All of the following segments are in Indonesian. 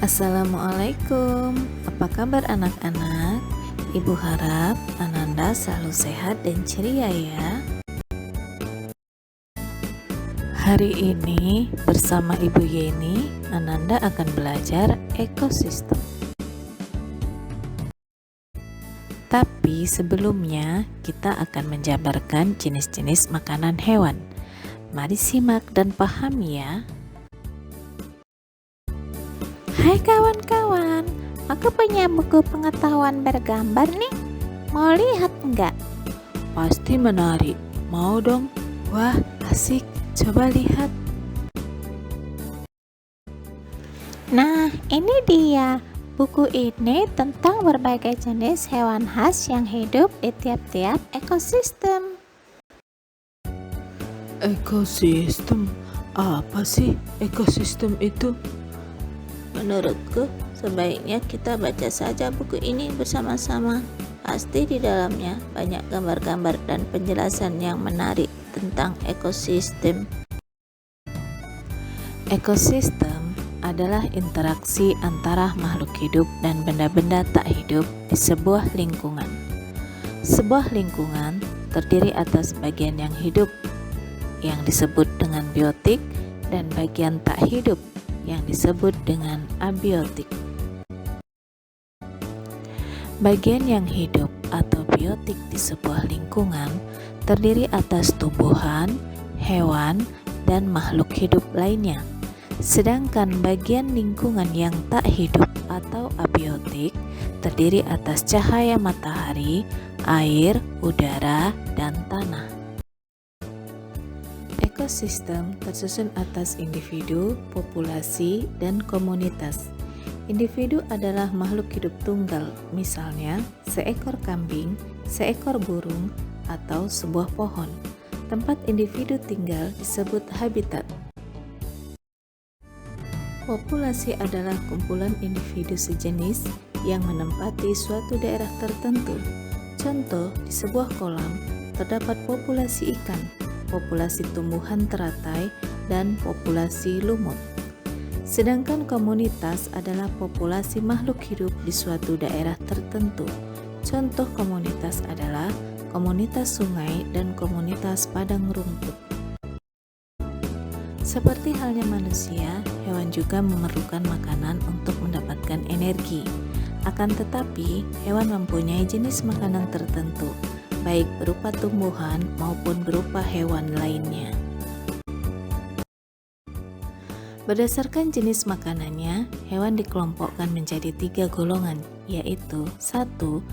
Assalamualaikum, apa kabar anak-anak? Ibu harap Ananda selalu sehat dan ceria ya. Hari ini bersama Ibu Yeni, Ananda akan belajar ekosistem. Tapi sebelumnya kita akan menjabarkan jenis-jenis makanan hewan. Mari simak dan pahami ya. Hai kawan-kawan, aku punya buku pengetahuan bergambar nih. Mau lihat enggak? Pasti menarik, mau dong? Wah, asik, coba lihat. Nah, ini dia. Buku ini tentang berbagai jenis hewan khas yang hidup di tiap-tiap ekosistem. Ekosistem? Apa sih ekosistem itu? Menurutku, sebaiknya kita baca saja buku ini bersama-sama. Pasti di dalamnya banyak gambar-gambar dan penjelasan yang menarik tentang ekosistem. Ekosistem adalah interaksi antara makhluk hidup dan benda-benda tak hidup di sebuah lingkungan. Sebuah lingkungan terdiri atas bagian yang hidup yang disebut dengan biotik dan bagian tak hidup yang disebut dengan abiotik. Bagian yang hidup atau biotik di sebuah lingkungan terdiri atas tumbuhan, hewan, dan makhluk hidup lainnya. Sedangkan bagian lingkungan yang tak hidup atau abiotik terdiri atas cahaya matahari, air, udara, dan tanah. Ekosistem tersusun atas individu, populasi, dan komunitas. Individu adalah makhluk hidup tunggal, misalnya seekor kambing, seekor burung, atau sebuah pohon. Tempat individu tinggal disebut habitat. Populasi adalah kumpulan individu sejenis yang menempati suatu daerah tertentu. Contoh, di sebuah kolam terdapat populasi ikan, populasi tumbuhan teratai, dan populasi lumut. Sedangkan komunitas adalah populasi makhluk hidup di suatu daerah tertentu. Contoh komunitas adalah komunitas sungai dan komunitas padang rumput. Seperti halnya manusia, hewan juga memerlukan makanan untuk mendapatkan energi. Akan tetapi, hewan mempunyai jenis makanan tertentu, baik berupa tumbuhan maupun berupa hewan lainnya. Berdasarkan jenis makanannya, hewan dikelompokkan menjadi 3 golongan, yaitu 1.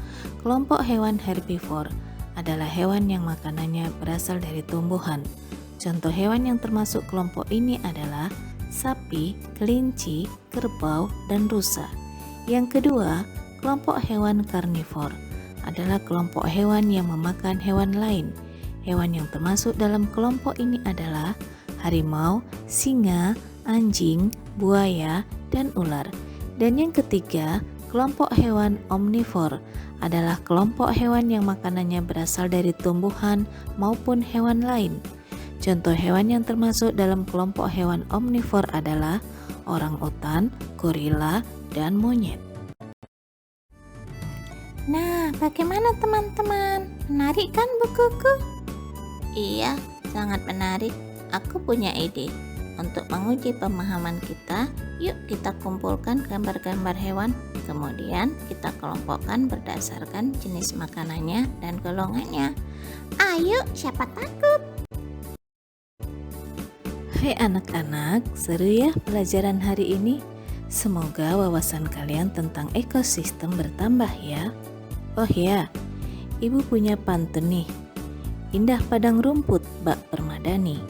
Kelompok hewan herbivor adalah hewan yang makanannya berasal dari tumbuhan. Contoh hewan yang termasuk kelompok ini adalah sapi, kelinci, kerbau, dan rusa. Yang kedua, kelompok hewan karnivor adalah kelompok hewan yang memakan hewan lain. Hewan yang termasuk dalam kelompok ini adalah harimau, singa, anjing, buaya, dan ular. Dan yang ketiga, kelompok hewan omnivor adalah kelompok hewan yang makanannya berasal dari tumbuhan maupun hewan lain. Contoh hewan yang termasuk dalam kelompok hewan omnivor adalah orangutan, gorila, dan monyet. Nah, bagaimana teman-teman? Menarik kan bukuku? Iya, sangat menarik. Aku punya ide. Untuk menguji pemahaman kita, yuk kita kumpulkan gambar-gambar hewan. Kemudian kita kelompokkan berdasarkan jenis makanannya dan golongannya. Ayo, siapa takut? Hai anak-anak, seru ya pelajaran hari ini? Semoga wawasan kalian tentang ekosistem bertambah ya. Oh ya, Ibu punya pantun nih. Indah padang rumput bak permadani,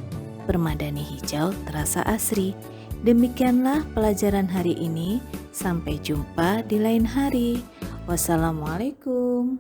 permadani hijau terasa asri. Demikianlah pelajaran hari ini. Sampai jumpa di lain hari. Wassalamualaikum.